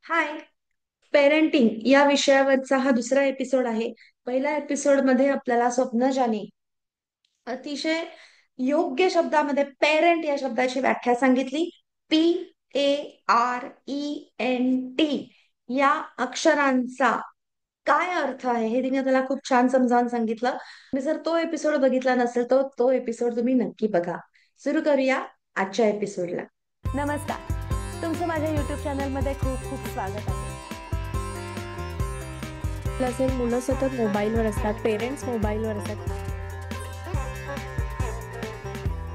हाय. Parenting या विषयावरचा हा दुसरा एपिसोड आहे. पहिल्या एपिसोडमध्ये आपल्याला स्वप्नजानी अतिशय योग्य शब्दामध्ये पेरेंट या शब्दाची व्याख्या सांगितली. PARENT या अक्षरांचा काय अर्थ आहे हे तिने त्याला खूप छान समजावून सांगितलं. तुम्ही जर तो एपिसोड बघितला नसेल तर तो एपिसोड तुम्ही नक्की बघा. सुरू करूया आजच्या एपिसोडला. नमस्कार. तुमचं माझ्या यूट्यूब चॅनलमध्ये खूप खूप स्वागत आहे. असेल मुलं सतत मोबाईलवर असतात, पेरेंट्स मोबाईलवर असतात.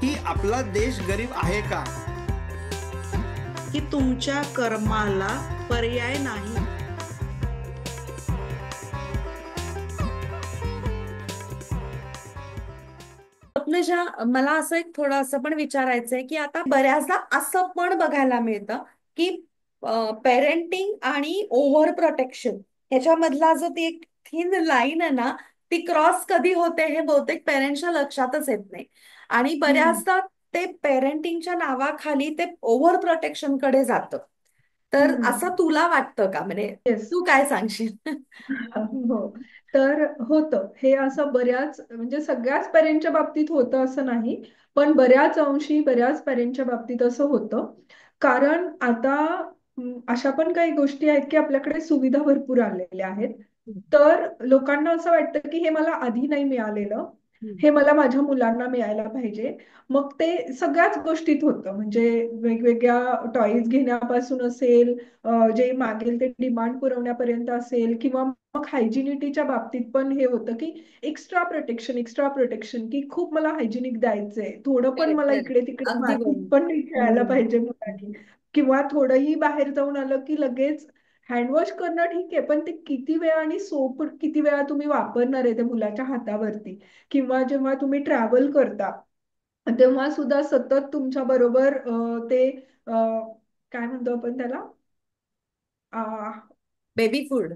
की आपला देश गरीब आहे का? की तुमच्या कर्माला पर्याय नाही. स्वप्नजा, मला असं एक थोडं असं पण विचारायचंय की आता बऱ्याचदा असं पण बघायला मिळतं की पेरेंटिंग आणि ओव्हर प्रोटेक्शन ह्याच्यामधला जो ती एक थिन लाईन आहे ना, ती क्रॉस कधी होते हे बहुतेक पेरेंट्सच्या लक्षातच येत नाही. आणि बऱ्याचदा ते पेरेंटिंगच्या नावाखाली ते ओव्हर प्रोटेक्शन कडे जातं. तर असं तुला वाटतं का? म्हणजे येस. तू काय सांगशील? हो. तर होतं हे असं बऱ्याच म्हणजे सगळ्याच पॅरेंटच्या बाबतीत होतं असं नाही. पण बऱ्याच अंशी बऱ्याच पॅरेंटच्या बाबतीत असं होतं. कारण आता अशा पण काही गोष्टी आहेत की आपल्याकडे सुविधा भरपूर आलेल्या आहेत. तर लोकांना असं वाटतं की हे मला आधी नाही मिळालेलं, हे मला माझ्या मुलांना मिळायला पाहिजे. मग ते सगळ्याच गोष्टीत होतं. म्हणजे वेगवेगळ्या टॉईज घेण्यापासून असेल, जे मागेल ते डिमांड पुरवण्यापर्यंत असेल, किंवा मग हायजिनिटीच्या बाबतीत पण हे होतं की एक्स्ट्रा प्रोटेक्शन की खूप मला हायजिनिक द्यायचंय, थोडं पण करेक्ट, मला करेक्ट. इकडे तिकडे अगदी मातीत बरोबर. पण नाही खेळायला हम्म. पाहिजे मुलांनी. किंवा थोडंही बाहेर जाऊन आलं की लगेच हँडवॉश करणं ठीक आहे, पण ते किती वेळा आणि सोप किती वेळा तुम्ही वापरणार आहे त्या मुलाच्या हातावरती. किंवा जेव्हा तुम्ही ट्रॅव्हल करता तेव्हा सुद्धा सतत तुमच्या बरोबर ते काय म्हणतो आपण त्याला, बेबी फूड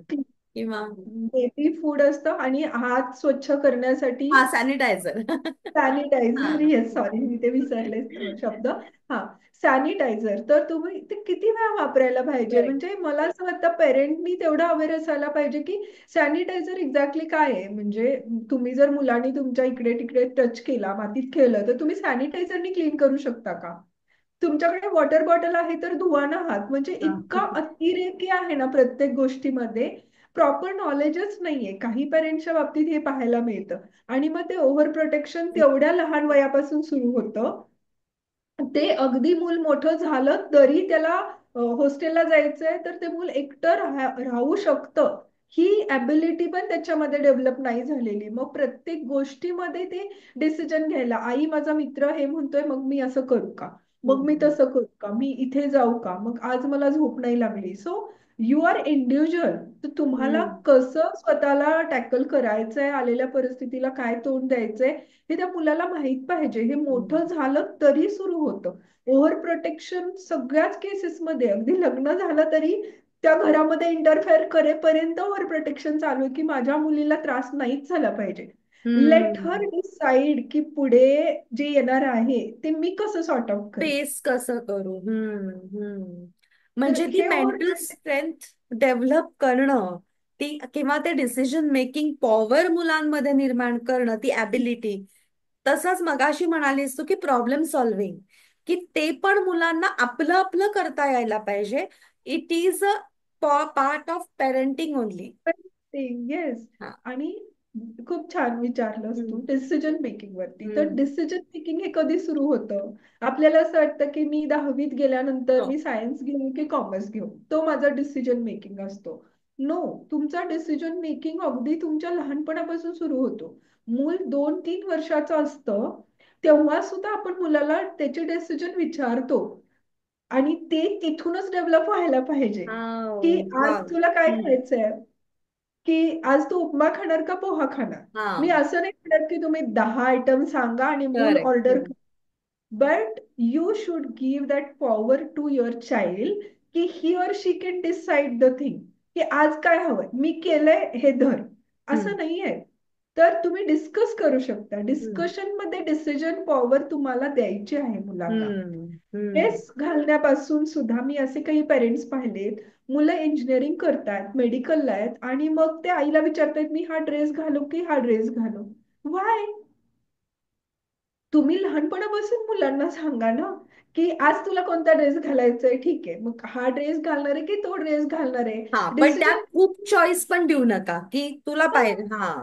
किंवा बेबी फूड असतं आणि हात स्वच्छ करण्यासाठी हा, सॅनिटायझर. सॅनिटायझर. हा. येस, सॉरी मी ते विसरले शब्द. हा, सॅनिटायझर तर तुम्ही ते किती वेळा वापरायला पाहिजे. करेक्ट. म्हणजे मला असं वाटतं पेरेंटनी तेवढं अवेअर असायला पाहिजे की सॅनिटायझर एक्झॅक्टली काय आहे. म्हणजे तुम्ही जर मुलांनी तुमच्या इकडे तिकडे टच केला, मातीत खेळलं, तर तुम्ही सॅनिटायझरनी क्लीन करू शकता का? तुमच्याकडे वॉटर बॉटल आहे तर धुवा ना हात. म्हणजे हा. इतका अतिरेकी आहे ना प्रत्येक गोष्टीमध्ये. प्रॉपर नॉलेजच नाहीये. काही पेरेंट्सच्या बाबतीत हे पाहायला मिळतं. आणि मग ते ओव्हर प्रोटेक्शन तेवढ्या लहान वयापासून सुरू होतं. ते अगदी मूल मोठं झालं तरी त्याला हॉस्टेलला जायचंय तर ते मूल एकटं राहू शकतं, ही ॲबिलिटी पण त्याच्यामध्ये डेव्हलप नाही झालेली. मग प्रत्येक गोष्टीमध्ये ते डिसिजन घ्यायला, आई माझा मित्र हे म्हणतोय मग मी असं करू का, मग मी हम्म. तसं करू का, मी इथे जाऊ का, मग आज मला झोप नाही लागली. So you are individual. तर तुम्हाला हम्म. कसं स्वतःला टॅकल करायचंय, आलेल्या परिस्थितीला काय तोंड द्यायचंय, हे त्या मुलाला माहित पाहिजे. हे मोठं झालं तरी सुरू होतं. ओव्हर प्रोटेक्शन सगळ्याच केसेसमध्ये, अगदी लग्न झालं तरी त्या घरामध्ये इंटरफेअर करेपर्यंत ओव्हर प्रोटेक्शन चालू आहे की माझ्या मुलीला त्रास नाहीच झाला पाहिजे. लेट हर हम्म. डिसाइड की पुढे जे येणार आहे ते मी कसं सॉर्ट आउट करेन. फेस कसं करू. हम्म. तर म्हणजे ती हे ओव्हर मेंटल स्ट्रेंथ डेव्हलप करणं, ती किंवा ते डिसिजन मेकिंग पॉवर मुलांमध्ये निर्माण करणं, ती ॲबिलिटी. तसंच मगाशी म्हणालीस तू की प्रॉब्लेम सॉल्व्हिंग, की ते पण मुलांना आपलं आपलं करता यायला पाहिजे. It is a part of parenting only. Yes. हा. आणि खूप छान विचारलंस तू हम्म. डिसिजन मेकिंग वरती. तर हम्म. डिसिजन मेकिंग हे कधी सुरू होतं. आपल्याला असं वाटतं की मी 10वीत गेल्यानंतर हो. मी सायन्स घेऊ की कॉमर्स घेऊ, तो माझा डिसिजन मेकिंग असतो. नो, तुमचा डिसिजन मेकिंग अगदी तुमच्या लहानपणापासून सुरू होतो. मूल 2-3 वर्षाचं असतं तेव्हा सुद्धा आपण मुलाला त्याचे डिसिजन विचारतो. आणि ते तिथूनच डेव्हलप व्हायला पाहिजे की आज वाव. तुला काय हम्म. खायचंय, की आज तू उपमा खाणार का पोहा खाणार. मी हा. असं नाही म्हणत की तुम्ही 10 आयटम सांगा आणि मूल order. Correct. But you should give that power to your child की he or she can decide the thing, की आज काय हवंय, मी केलंय हे धर. असं नाहीये. तर तुम्ही डिस्कस करू शकता. डिस्कशन मध्ये डिसिजन पॉवर तुम्हाला द्यायची आहे मुलांना. हम्म. हम्म. ड्रेस घालण्यापासून सुद्धा मी असे काही पेरेंट्स पाहिलेत, मुलं इंजिनिअरिंग करतायत, मेडिकलला आहेत आणि मग ते आईला विचारतायत मी हा ड्रेस घालू की हा ड्रेस घालू. वाय? तुम्ही लहानपणापासून मुलांना सांगा ना, की आज तुला कोणता ड्रेस घालायचा आहे, ठीक आहे, मग हा ड्रेस घालणार आहे की तो ड्रेस घालणार आहे. हा, पण त्यात डिसिजन. खूप चॉईस पण देऊ नका की तुला पाहिजे. हा,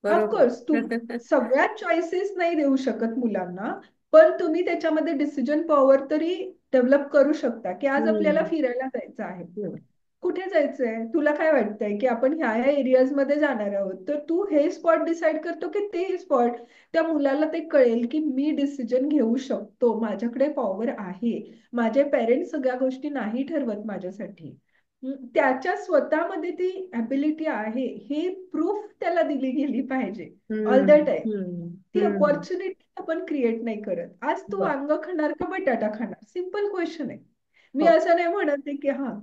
बरोबर. ऑफकोर्स सगळ्यात चॉईसेस नाही देऊ शकत मुलांना, पण तुम्ही त्याच्यामध्ये डिसिजन पॉवर तरी डेव्हलप करू शकता, की आज आपल्याला हम्म. फिरायला जायचं आहे. हम्म. कुठे जायचंय? तुला काय वाटतंय की आपण ह्या ह्या एरियाज मध्ये जाणार आहोत, तर तू हे स्पॉट डिसाईड करतो की ते स्पॉट? त्या मुलाला ते कळेल की मी डिसिजन घेऊ शकतो, माझ्याकडे पॉवर आहे, माझे पेरेंट्स सगळ्या गोष्टी नाही ठरवत माझ्यासाठी. त्याच्या स्वतःमध्ये ती ॲबिलिटी आहे हे प्रूफ त्याला दिली गेली पाहिजे ऑल द हम्म. टाइम. हम्म. ती हम्म. अपॉर्च्युनिटी आपण क्रिएट नाही करत. आज तू बर. वांग खाणार का बटाटा खाणार? सिम्पल क्वेश्चन आहे. मी हो. असं नाही म्हणत आहे की हा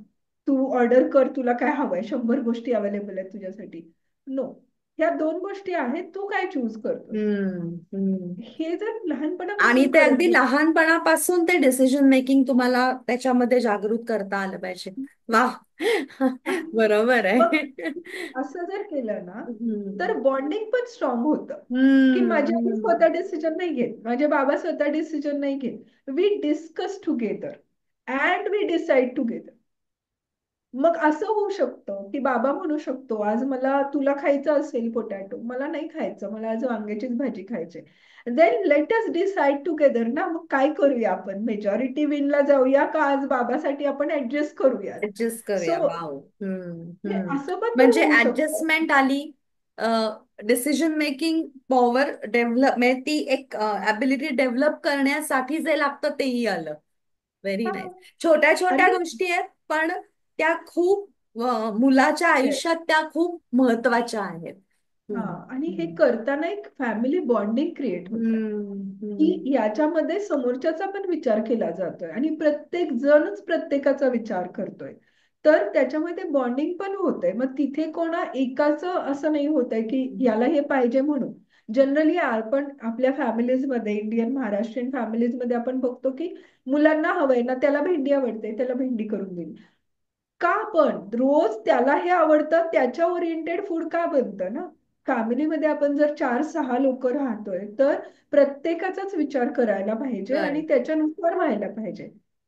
तू ऑर्डर कर, तुला काय हवंय, 100 गोष्टी अवेलेबल आहेत तुझ्यासाठी. नो, ह्या 2 गोष्टी आहेत, तू काय चूज करतोस? हम्म. हम्म. हे जर आणि लहानपणापासून ते करत अगदी गेलं. लहानपणापासून ते डिसिजन मेकिंग तुम्हाला त्याच्यामध्ये जागृत करता आलं पाहिजे. वा. बरोबर मग आहे. असं जर केलं ना, तर हम्म. बॉन्डिंग पण स्ट्रॉंग होतं. की हम्म. माझी आई हम्म. स्वतः डिसिजन नाही घेत, माझे बाबा स्वतः डिसिजन नाही घेत, we discuss together and we decide together. मग असं होऊ शकतं की बाबा म्हणू शकतो आज मला तुला खायचं असेल पोटॅटो, मला नाही खायचं, मला आज वांग्याचीच भाजी खायची. Then let us decide together ना, मग काय करूया आपण, मेजॉरिटी विनला जाऊया का आज बाबासाठी आपण ऍडजस्ट करूया. ऍडजस्ट करूया. So wow. हम्म. हम्म. असं पण तर म्हणजे होऊ शकतं. ऍडजस्टमेंट आली, डिसिजन मेकिंग पॉवर डेव्हलप, म्हणजे ती एक ऍबिलिटी डेव्हलप करण्यासाठी जे लागतं तेही आलं. व्हेरी हा. नाईस. छोट्या छोट्या आणि गोष्टी आहेत, पण त्या खूप मुलाच्या आयुष्यात त्या खूप महत्वाच्या आहेत. हा, हम्म. आणि हे हम्म. करताना एक फॅमिली बॉन्डिंग क्रिएट होतं, हम्म. की याच्यामध्ये समोरच्याचा पण विचार केला जातोय आणि प्रत्येक जणच प्रत्येकाचा विचार करतोय. तर त्याच्यामध्ये बॉन्डिंग पण होतंय. मग तिथे कोणा एकाचं असं नाही होतंय की याला हे पाहिजे म्हणून. जनरली आपण आपल्या फॅमिलीजमध्ये, इंडियन महाराष्ट्रीयन फॅमिलीजमध्ये आपण बघतो की मुलांना हवंय ना, त्याला भेंडी आवडते, त्याला भेंडी करून देईल. का? पण रोज त्याला हे आवडतं त्याच्या ओरिएंटेड फूड का बनतं ना. फॅमिलीमध्ये आपण जर 4-6 लोक राहतोय, तर प्रत्येकाचाच विचार करायला पाहिजे आणि करेक्ट. त्याच्यानुसार व्हायला पाहिजे.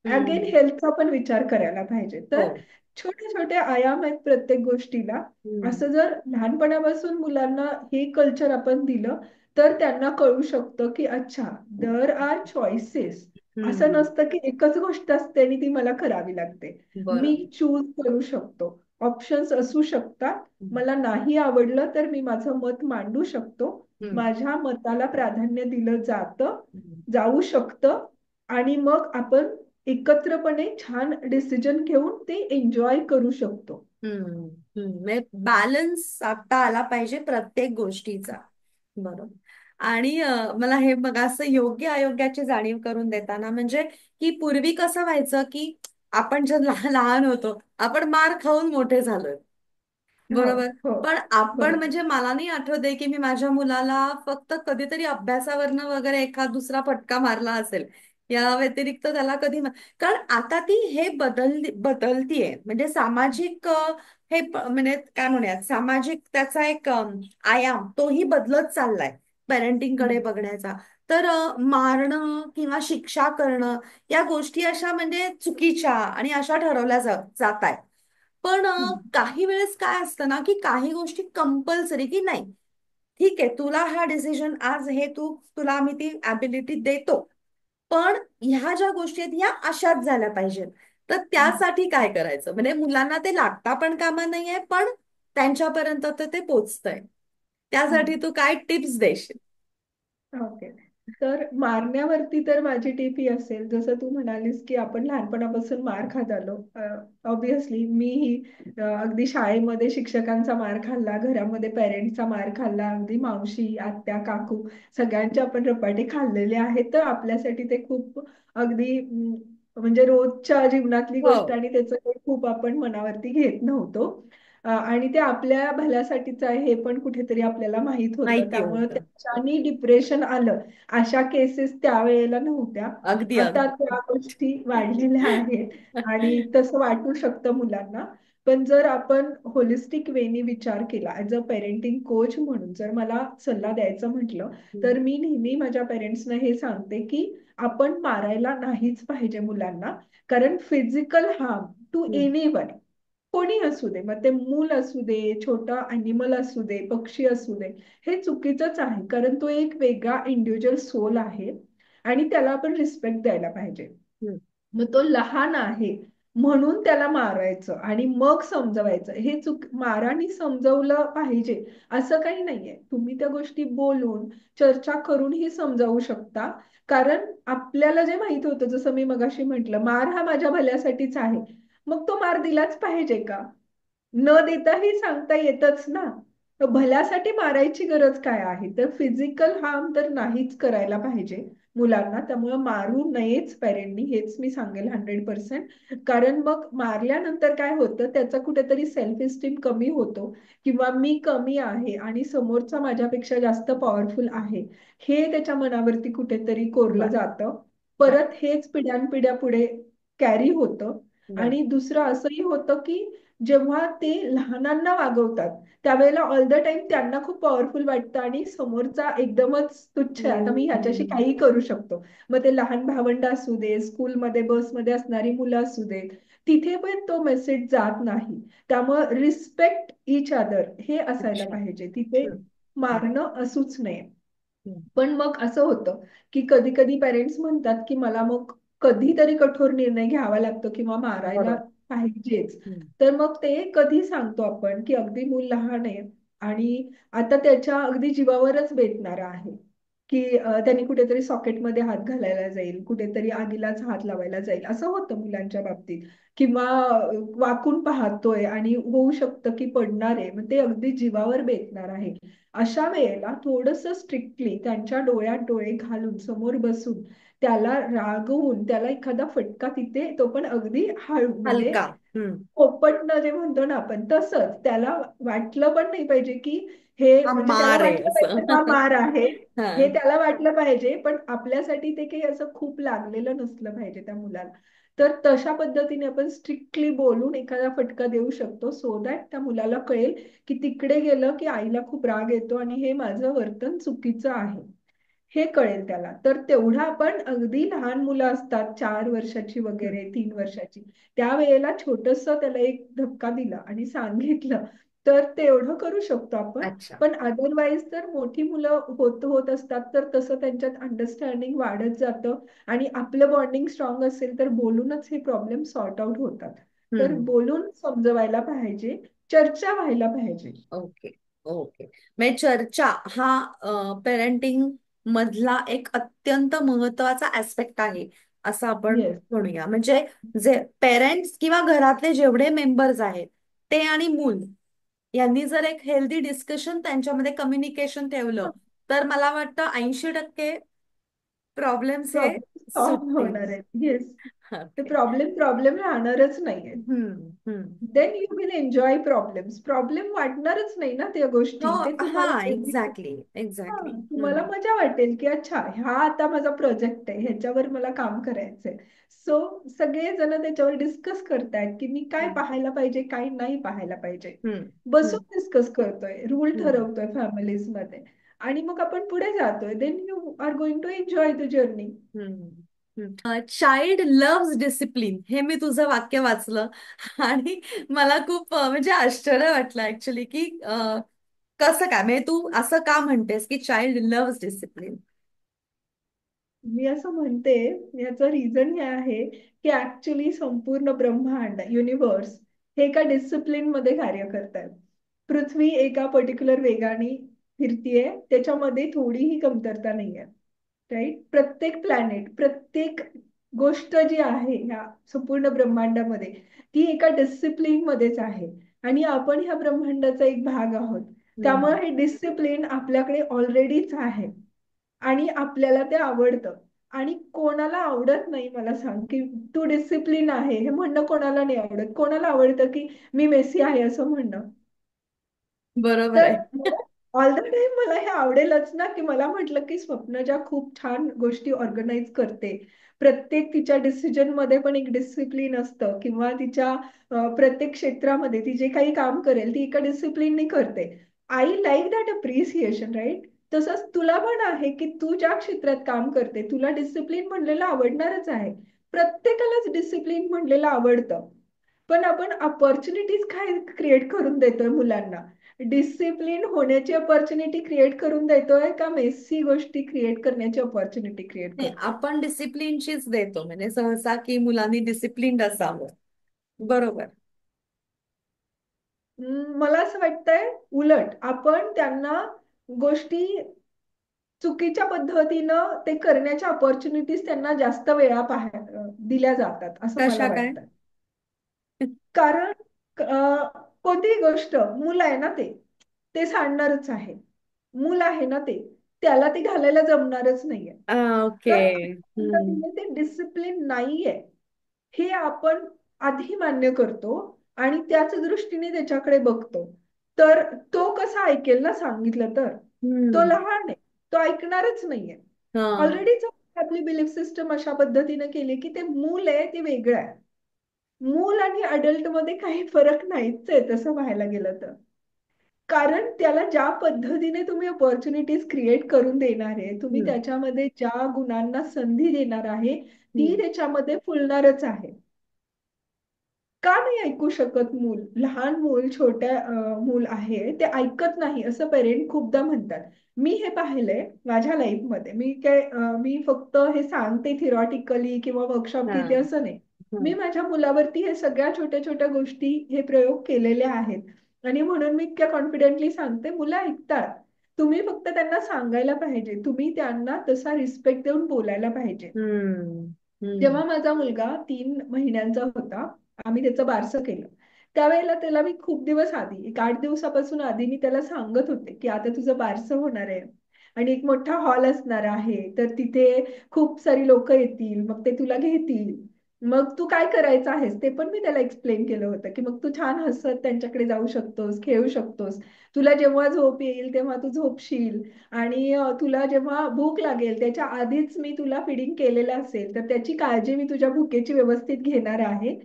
अगेन हम्म. हेल्थचा पण विचार करायला पाहिजे. हो. तर छोटे छोटे आयाम आहेत प्रत्येक गोष्टीला. हम्म. असं जर लहानपणापासून मुलांना हे कल्चर आपण दिलं, तर त्यांना कळू शकतं की अच्छा, देअर आर चॉईसेस. असं हम्म. नसतं की एकच गोष्ट असते आणि ती मला करावी लागते. मी बरं. चूज करू शकतो. ऑप्शन्स असू शकतात. मला नाही आवडलं तर मी माझं मत मांडू शकतो. हम्म. माझ्या मताला प्राधान्य दिलं जातं, हम्म. जाऊ शकतं आणि मग आपण एकत्रपणे छान डिसिजन घेऊन ते एन्जॉय करू शकतो. हम्म. म्हणजे बॅलन्स साधता आला पाहिजे प्रत्येक गोष्टीचा. बरोबर. आणि मला हे बघा, असं योग्य अयोग्याची जाणीव करून देताना, म्हणजे की पूर्वी कसं व्हायचं की आपण जर लहान लहान होतो, आपण मार खाऊन मोठे झालोय. हो, बरोबर. हो. पण आपण, बरोबर. म्हणजे मला नाही आठवत की मी माझ्या मुलाला फक्त कधीतरी अभ्यासावरनं वगैरे एखाद दुसरा फटका मारला असेल. या व्यतिरिक्त त्याला कधी कारण आता ती हे बदलतीये, म्हणजे सामाजिक हे म्हणजे काय म्हणूयात, सामाजिक त्याचा एक आयाम तोही बदलत चाललाय पेरेंटिंग कडे हम्म. बघण्याचा. तर मारणं किंवा शिक्षा करणं या गोष्टी अशा म्हणजे चुकीच्या आणि अशा ठरवल्या जात आहेत. पण हम्म. काही वेळेस काय असतं ना, की काही गोष्टी कंपल्सरी की नाही, ठीक आहे तुला हा डिसिजन आज हे तुला आम्ही ती ऍबिलिटी देतो, पण ह्या ज्या गोष्टी आहेत ह्या अशाच झाल्या पाहिजेत. तर हम्म. त्यासाठी काय करायचं, म्हणजे मुलांना ते लागता पण कामा नाहीये, पण त्यांच्यापर्यंत तर ते पोचतंय. त्यासाठी हम्म. तू काय टिप्स देशील? ओके. तर मारण्यावरती तर माझी टीप ही असेल, जसं तू म्हणालीस की आपण लहानपणापासून मार खात आलो. ऑब्विसली मीही अगदी शाळेमध्ये शिक्षकांचा मार खाल्ला, घरामध्ये पेरेंट्सचा मार खाल्ला, अगदी मावशी, आत्या, काकू सगळ्यांचे आपण रपाटे खाल्लेले आहेत. तर आपल्यासाठी ते खूप अगदी म्हणजे रोजच्या जीवनातली हो. गोष्ट आणि त्याचं काही खूप आपण मनावरती घेत नव्हतो. आणि ते आपल्या भल्यासाठीच आहे हे पण कुठेतरी आपल्याला माहित होतं. माहिती त्यामुळे होतं. त्याच्यानी डिप्रेशन आलं अशा केसेस त्यावेळेला नव्हत्या. अगदी आता अगदी. त्या गोष्टी वाढलेल्या आहेत आणि तसं वाटू शकतं मुलांना. पण जर आपण होलिस्टिक वेनी विचार केला ऍज अ पेरेंटिंग कोच म्हणून जर मला सल्ला द्यायचा म्हटलं, हम्म, तर मी नेहमी माझ्या पेरेंट्सना हे सांगते की आपण मारायला नाहीच पाहिजे मुलांना. कारण फिजिकल हार्म टू हम्म, एनीवन, कोणी असू दे, मग ते मूल असू दे, छोटा अॅनिमल असू दे, पक्षी असू दे, हे चुकीचंच आहे. कारण तो एक वेगळा इंडिव्हिज्युअल सोल आहे आणि त्याला आपण रिस्पेक्ट द्यायला पाहिजे. हम्म. मग तो लहान आहे म्हणून त्याला मारायचं आणि मग समजवायचं हे चूक. माराने समजवलं पाहिजे असं काही नाहीये. तुम्ही त्या गोष्टी बोलून चर्चा करूनही समजावू शकता. कारण आपल्याला जे माहित होतं, जसं मी मगाशी म्हटलं, मार हा माझ्या भल्यासाठीच आहे, मग तो मार दिलाच पाहिजे का? न देताही सांगता येतच ना. तर भल्यासाठी मारायची गरज काय आहे? तर फिजिकल हार्म तर नाहीच करायला पाहिजे मुलांना. त्यामुळे मारू नयेच पेरेंटनी, हेच मी सांगेल 100%. कारण मग मारल्यानंतर काय होतं, त्याचा कुठेतरी सेल्फ इस्टीम कमी होतो किंवा मी कमी आहे आणि समोरचा माझ्यापेक्षा जास्त पॉवरफुल आहे हे त्याच्या मनावरती कुठेतरी कोरलं बर जातं. बर परत हेच पिढ्यानपिढ्या पुढे कॅरी होतं. बर. आणि दुसरं असंही होतं की जेव्हा ते लहानांना वागवतात त्यावेळेला ऑल द टाइम त्यांना खूप पॉवरफुल वाटतं आणि समोरचा एकदमच तुच्छ आहे, आता मी ह्याच्याशी हम्म. काही करू शकतो. मग ते लहान भावंड असू दे, स्कूलमध्ये बसमध्ये असणारी मुलं असू दे, तिथे पण तो मेसेज जात नाही. त्यामुळं रिस्पेक्ट इच अदर हे असायला अच्छा. पाहिजे, तिथे हम्म, हम्म, मारणं असूच नये. हम्म. पण मग असं होतं की कधी कधी पेरेंट्स म्हणतात की मला मग कधीतरी कठोर निर्णय घ्यावा लागतो किंवा मारायला बरोबर. पाहिजेच. हम्म, तर मग ते कधी सांगतो आपण की अगदी मूल लहान आहे आणि आता त्याच्या अगदी जीवावरच बेतणारा आहे की त्यांनी कुठेतरी सॉकेटमध्ये हात घालायला जाईल, कुठेतरी आगीलाच हात लावायला जाईल, असं होतं मुलांच्या बाबतीत. किंवा वाकून पाहतोय आणि होऊ शकतं की पडणार आहे, मग ते अगदी जीवावर बेतणार आहे. अशा वेळेला थोडस स्ट्रिक्टली त्यांच्या डोळ्यात डोळे घालून समोर बसून त्याला रागवून त्याला एखादा फटका, तिथे तो पण अगदी हळू, म्हणजे हलका. हम्म. पोपटणं जे म्हणतो ना आपण तसंच, त्याला वाटलं पण नाही पाहिजे की हे, हा म्हणजे त्याला मार आहे वाटलं असं. पाहिजे हा मार आहे, हा. हे त्याला वाटलं पाहिजे, पण आपल्यासाठी ते काही असं खूप लागलेलं नसलं पाहिजे त्या मुलाला. तर तशा पद्धतीने आपण स्ट्रिक्टली बोलून एखादा फटका देऊ शकतो, सो दॅट त्या मुलाला कळेल की तिकडे गेलं की आईला खूप राग येतो आणि हे माझं वर्तन चुकीचं आहे, हे कळेल त्याला. तर तेवढा आपण अगदी लहान मुलं असतात 4 वर्षाची हम्म. वगैरे 3 वर्षाची, त्यावेळेला छोटस त्याला एक धक्का दिला आणि सांगितलं तर तेवढं करू शकतो आपण. अच्छा. पण अदरवाईज तर मोठी मुलं होत होत असतात तर तसं त्यांच्यात अंडरस्टँडिंग वाढत जातं आणि आपलं बॉन्डिंग स्ट्रॉंग असेल तर बोलूनच हे प्रॉब्लेम सॉर्ट आउट होतात. तर हम्म. बोलून समजवायला पाहिजे, चर्चा व्हायला पाहिजे. ओके. ओके. म्हणजे चर्चा हा पेरेंटिंग मधला एक अत्यंत महत्वाचा ऍस्पेक्ट आहे असं आपण येस. म्हणूया. म्हणजे जे पेरेंट्स किंवा घरातले जेवढे मेंबर्स आहेत ते आणि मूल यांनी जर एक हेल्दी डिस्कशन त्यांच्यामध्ये कम्युनिकेशन ठेवलं तर मला वाटतं 80% प्रॉब्लेम्स हे प्रॉब्लेम सॉल्व्ह सुटतील. होणार आहेत. येस. ते ओके. प्रॉब्लेम प्रॉब्लेम राहणारच नाहीये. Hmm. Hmm. Then you will enjoy problems. Problem वाटणारच नाही ना त्या हो. गोष्टी, ते हा. तुम्हाला एक्झॅक्टली. हा, एक्झॅक्टली. तुम्हाला मजा वाटेल की अच्छा हा आता माझा प्रोजेक्ट आहे, ह्याच्यावर मला काम करायचंय. सो सगळे जण त्याच्यावर डिस्कस करतायत की मी काय हम्म. पाहायला पाहिजे, काय नाही पाहायला पाहिजे. हम्म. बसून हम्म. डिस्कस करतोय, रूल हम्म. ठरवतोय फॅमिलीज मध्ये आणि मग आपण पुढे जातोय. Then you are going to enjoy the journey. Child loves discipline हे मी तुझं वाक्य वाचलं आणि मला खूप म्हणजे आश्चर्य वाटलं ऍक्च्युली की कसं काय म्हणजे तू असं का म्हणतेस की चाइल्ड लव्स डिसिप्लिन. मी असं म्हणते, याचं रिझन हे आहे की ऍक्च्युली संपूर्ण ब्रह्मांड, युनिव्हर्स हे एका डिसिप्लिन मध्ये कार्य करतात. पृथ्वी एका पर्टिक्युलर वेगाने फिरतीये, त्याच्यामध्ये थोडीही कमतरता नाहीये. राईट. प्रत्येक प्लॅनेट, प्रत्येक गोष्ट जी आहे ह्या संपूर्ण ब्रह्मांडामध्ये, ती एका डिसिप्लिन मध्येच आहे आणि आपण ह्या ब्रह्मांडाचा एक भाग आहोत. हम्म. त्यामुळे हे डिसिप्लिन आपल्याकडे ऑलरेडीच आहे आणि आपल्याला ते आवडतं. आणि कोणाला आवडत नाही मला सांग, की तू डिसिप्लिन आहे हे म्हणणं कोणाला नाही आवडत. कोणाला आवडतं की मी मेसी आहे असं म्हणणं? बरोबर तर आहे. ऑल द टाइम मला हे आवडेलच ना, की मला म्हटलं की स्वप्नजा खूप छान गोष्टी ऑर्गनाईज करते. प्रत्येक तिच्या डिसिजन मध्ये पण एक डिसिप्लिन असतं, किंवा तिच्या प्रत्येक क्षेत्रामध्ये ती जे काही काम करेल ती एका डिसिप्लिननी करते. I like that appreciation, right? तसंच तुला पण आहे की तू ज्या क्षेत्रात काम करते तुला डिसिप्लिन म्हणलेलं आवडणारच आहे. प्रत्येकालाच डिसिप्लिन म्हणलेलं आवडतं. पण आपण अपॉर्च्युनिटीज काय क्रिएट करून देतोय मुलांना? डिसिप्लिन होण्याची अपॉर्च्युनिटी क्रिएट करून देतोय का मेसी गोष्टी क्रिएट करण्याची अपॉर्च्युनिटी क्रिएट नाही, करतोय? आपण डिसिप्लिनचीच देतो म्हणजे सहसा की मुलांनी डिसिप्लिन्ड असावं. बरोबर. मला असं वाटतंय उलट आपण त्यांना गोष्टी चुकीच्या पद्धतीनं ते करण्याच्या अपॉर्च्युनिटीज त्यांना जास्त वेळा दिल्या जातात असं मला कशा काय? वाटतं. कारण कोणतीही गोष्ट, मूल आहे ना ते ते सांडणारच आहे. मूल आहे ना ते, त्याला ती घालायला जमणारच नाहीये. ओके. तर हम्म. पद्धतीने ते डिसिप्लिन नाहीये हे आपण आधी मान्य करतो आणि त्याच दृष्टीने त्याच्याकडे बघतो. तर तो कसा ऐकेल ना सांगितलं तर? तो हम्म. लहान आहे, तो ऐकणारच नाहीये. हा. ऑलरेडीच आपली बिलीफ सिस्टम अशा पद्धतीने केली की ते मूल आहे ते वेगळं आहे. मूल आणि अडल्ट मध्ये काही फरक नाहीच आहे तसं पाहायला गेलं तर. कारण त्याला ज्या पद्धतीने तुम्ही अपॉर्च्युनिटीज क्रिएट करून देणार आहे, तुम्ही हम्म. त्याच्यामध्ये ज्या गुणांना संधी देणार आहे ती हम्म. त्याच्यामध्ये फुलणारच आहे. का नाही ऐकू शकत मूल? लहान मूल, छोट्या मूल आहे ते ऐकत नाही असं पेरेंट खूपदा म्हणतात. मी हे पाहिलंय माझ्या लाईफमध्ये. मी फक्त हे सांगते थिरॉटिकली किंवा वर्कशॉप हा. घेते असं नाही. मी हम्म. माझ्या मुलावरती हे सगळ्या छोट्या छोट्या गोष्टी, हे प्रयोग केलेले आहेत. आणि म्हणून मी इतक्या कॉन्फिडेंटली सांगते, मुलं ऐकतात. तुम्ही फक्त त्यांना सांगायला पाहिजे, तुम्ही त्यांना तसा रिस्पेक्ट देऊन बोलायला पाहिजे. हम्म. हम्म. जेव्हा माझा मुलगा 3 महिन्यांचा होता, आम्ही त्याचं बारसं केलं. त्यावेळेला त्याला मी खूप दिवस आधी, एक 8 दिवसापासून आधी मी त्याला सांगत होते की आता तुझं बारसं होणार आहे आणि एक मोठा हॉल असणार आहे, तर तिथे खूप सारी लोक येतील, मग ते तुला घेतील. मग तू काय करायचं आहेस ते पण मी त्याला एक्सप्लेन केलं होतं, की मग तू छान हसत त्यांच्याकडे जाऊ शकतोस, खेळू शकतोस. तुला जेव्हा झोप येईल तेव्हा तू झोपशील. आणि तुला जेव्हा भूक लागेल त्याच्या आधीच मी तुला फिडिंग केलेलं असेल, तर त्याची काळजी मी तुझ्या भुकेची व्यवस्थित घेणार आहे.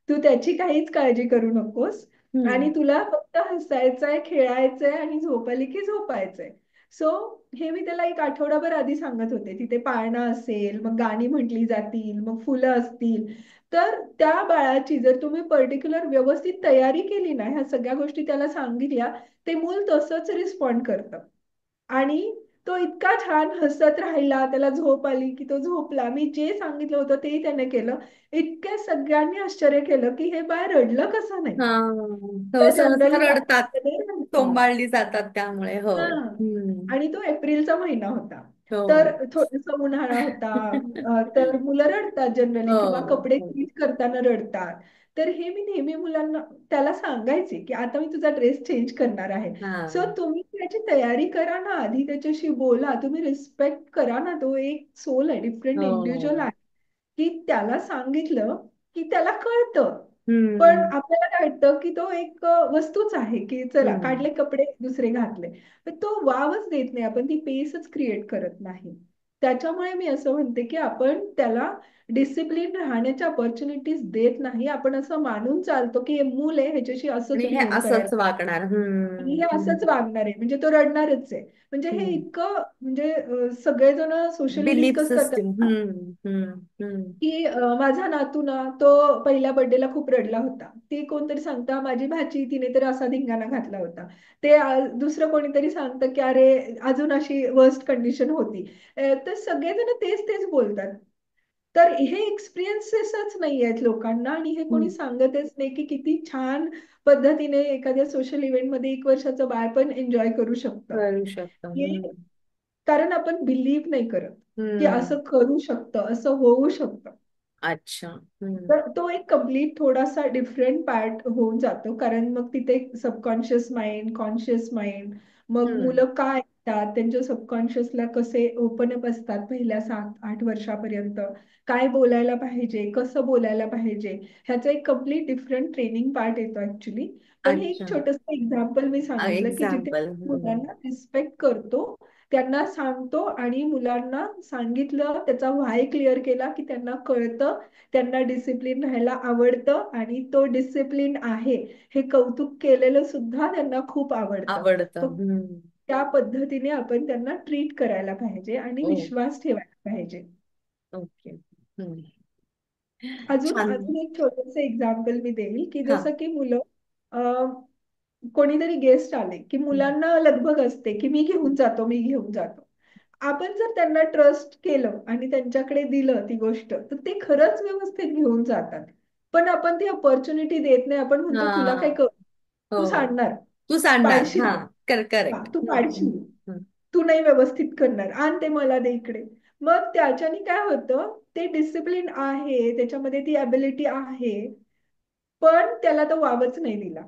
तू त्याची काहीच काळजी करू नकोस. आणि हम्म. तुला फक्त हसायचंय, खेळायचंय आणि झोप आली की झोपायचंय. सो हे मी त्याला एक आठवडाभर आधी सांगत होते. तिथे पाळणा असेल, मग गाणी म्हटली जातील, मग फुलं असतील. तर त्या बाळाची जर तुम्ही पर्टिक्युलर व्यवस्थित तयारी केली ना, ह्या सगळ्या गोष्टी त्याला सांगितल्या, ते मूल तसंच रिस्पॉन्ड करतं. आणि तो इतका छान हसत राहिला, त्याला झोप आली की तो झोपला. मी जे सांगितलं होतं तेही त्याने केलं. इतक्या सगळ्यांनी आश्चर्य केलं की हे बाळ रडलं कसं नाही? हा. हो, तर सहसा जनरली रडतात. रडतात. तोंबाळली जातात त्यामुळे. हो. हा. हम्म. आणि तो एप्रिलचा महिना होता. तर हो. थोडस उन्हाळा होता. तर मुलं रडतात जनरली, किंवा हो. कपडे हो. चेंज करताना रडतात. तर हे मी नेहमी मुलांना त्याला सांगायचे की आता मी तुझा ड्रेस चेंज करणार आहे. हा. सो तुम्ही त्याची तयारी करा ना, आधी त्याच्याशी बोला, तुम्ही रिस्पेक्ट करा ना. तो एक सोल आहे, डिफरंट इंडिव्हिज्युअल हो. आहे. की त्याला सांगितलं की त्याला कळतं. पण हम्म. आपल्याला काय वाटतं की तो एक वस्तूच आहे, की चला हम्म. काढले कपडे दुसरे घातले. तर तो वावच देत नाही, आपण ती पेसच क्रिएट करत नाही. त्याच्यामुळे मी असं म्हणते की आपण त्याला डिसिप्लिन राहण्याच्या ऑपॉर्च्युनिटीज देत नाही. आपण असं मानून चालतो की हे मूल आहे, ह्याच्याशी असंच आणि हे बिहेव करायला, असंच वागणार. आणि हम्म. हे असंच हम्म. वागणार आहे म्हणजे तो रडणारच आहे. म्हणजे हे हम्म. इतकं म्हणजे सगळेजण सोशली बिलीफ डिस्कस करतात सिस्टीम. ना, हम्म. हम्म. हम्म. की माझा नातू ना तो पहिल्या बर्थडेला खूप रडला होता. ती कोणतरी सांगता माझी भाची, तिने तर असा धिंगाणा घातला होता. ते दुसरं कोणीतरी सांगतं की अरे अजून अशी वर्स्ट कंडिशन होती. तर सगळेजण तेच तेच बोलतात. तर हे एक्सपिरियन्सेसच नाही आहेत लोकांना, आणि हे कोणी हम्म. सांगतच नाही की किती छान पद्धतीने एखाद्या सोशल इव्हेंटमध्ये 1 वर्षाचं बाळ पण एन्जॉय करू शकतं. करू शकतो. हे कारण आपण बिलीव्ह नाही करत की हम्म. असं करू शकतं, असं होऊ शकतं. अच्छा. हम्म. तर तो एक कम्प्लीट थोडासा डिफरंट पार्ट होऊन जातो, कारण मग तिथे सबकॉन्शियस माइंड, कॉन्शियस माइंड, मग हम्म. मुलं काय त्यांच्या सबकॉन्शियसला कसे ओपन अप असतात पहिल्या 7-8 वर्षापर्यंत, काय बोलायला पाहिजे, कसं बोलायला पाहिजे, ह्याचा एक कम्प्लीट डिफरंट ट्रेनिंग पार्ट येतो ऍक्च्युली. पण हे एक अच्छा. छोटस एक्झाम्पल मी सांगितलं की जिथे एक्झाम्पल. मुलांना रिस्पेक्ट करतो, त्यांना सांगतो आणि मुलांना सांगितलं, त्याचा व्हाय क्लिअर केला की त्यांना कळतं, त्यांना डिसिप्लिन राहायला आवडतं आणि तो डिसिप्लिन आहे हे कौतुक केलेलं सुद्धा त्यांना खूप आवडतं. आवडतं. फक्त त्या पद्धतीने आपण त्यांना ट्रीट करायला पाहिजे आणि ओ. विश्वास ठेवायला पाहिजे. ओके. अजून छान. अजून एक छोटस एक्झाम्पल मी देईल की हा. जसं की मुलं कोणीतरी गेस्ट आले की मुलांना लगबग असते की मी घेऊन जातो, मी घेऊन जातो. आपण जर त्यांना ट्रस्ट केलं आणि त्यांच्याकडे दिलं ती गोष्ट, तर ते खरंच व्यवस्थित घेऊन जातात. पण आपण ती अपॉर्च्युनिटी देत नाही. आपण म्हणतो तुला काय हा. कर, तू हो. सांडणार, तू सांडणार. पाडशील, हा. हा, करेक्ट. तू पाडशील, तू नाही व्यवस्थित करणार, आण ते मला दे इकडे. मग त्याच्याने काय होतं, ते डिसिप्लिन आहे, त्याच्यामध्ये ती अबिलिटी आहे, पण त्याला तो वावच नाही दिला.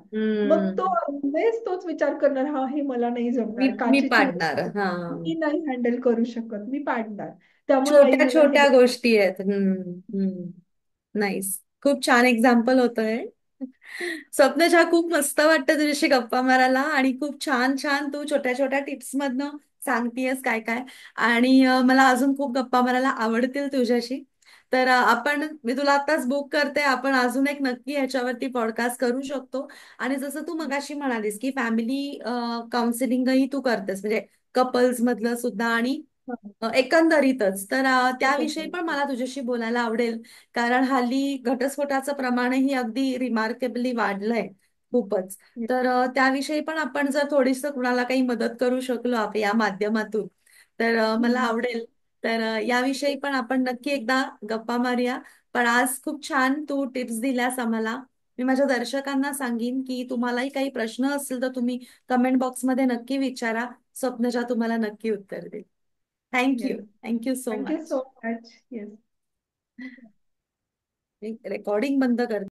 मग तो हम्म. ऑलवेज तोच विचार करणार, हा हे मला नाही मी जमणार, मी काचेची पाडणार. वस्तू हा. मी नाही हँडल करू शकत, मी पाडणार. त्यामुळे आई छोट्या मला हे छोट्या गोष्टी आहेत. नाईस. खूप छान एक्झाम्पल होतं हे. स्वप्नजा, खूप मस्त वाटतं तुझ्याशी गप्पा मारायला आणि खूप छान छान तू छोट्या छोट्या टिप्स मधनं सांगतेयस काय काय. आणि मला अजून खूप गप्पा मारायला आवडतील तुझ्याशी. तर मी तुला आताच बुक करते, आपण अजून एक नक्की ह्याच्यावरती पॉडकास्ट करू शकतो. आणि जसं तू मगाशी म्हणालीस की फॅमिली काउन्सिलिंगही तू करतेस, म्हणजे कपल्स मधलं सुद्धा आणि एकंदरीतच. तर त्याविषयी पण मला तुझ्याशी बोलायला आवडेल. कारण हल्ली घटस्फोटाचं प्रमाणही अगदी रिमार्केबली वाढलंय खूपच. तर त्याविषयी पण आपण जर थोडीसं कुणाला काही मदत करू शकलो आपण या माध्यमातून, तर मला आवडेल. तर याविषयी पण आपण नक्की एकदा गप्पा मारूया. पण आज खूप छान तू टिप्स दिल्यास आम्हाला. मी माझ्या दर्शकांना सांगीन की तुम्हालाही काही प्रश्न असतील तर तुम्ही कमेंट बॉक्समध्ये नक्की विचारा. स्वप्नजा तुम्हाला नक्की उत्तर देईल. Thank you. Yes, thank you so thank you much. So much. Yes. Recording बंद कर.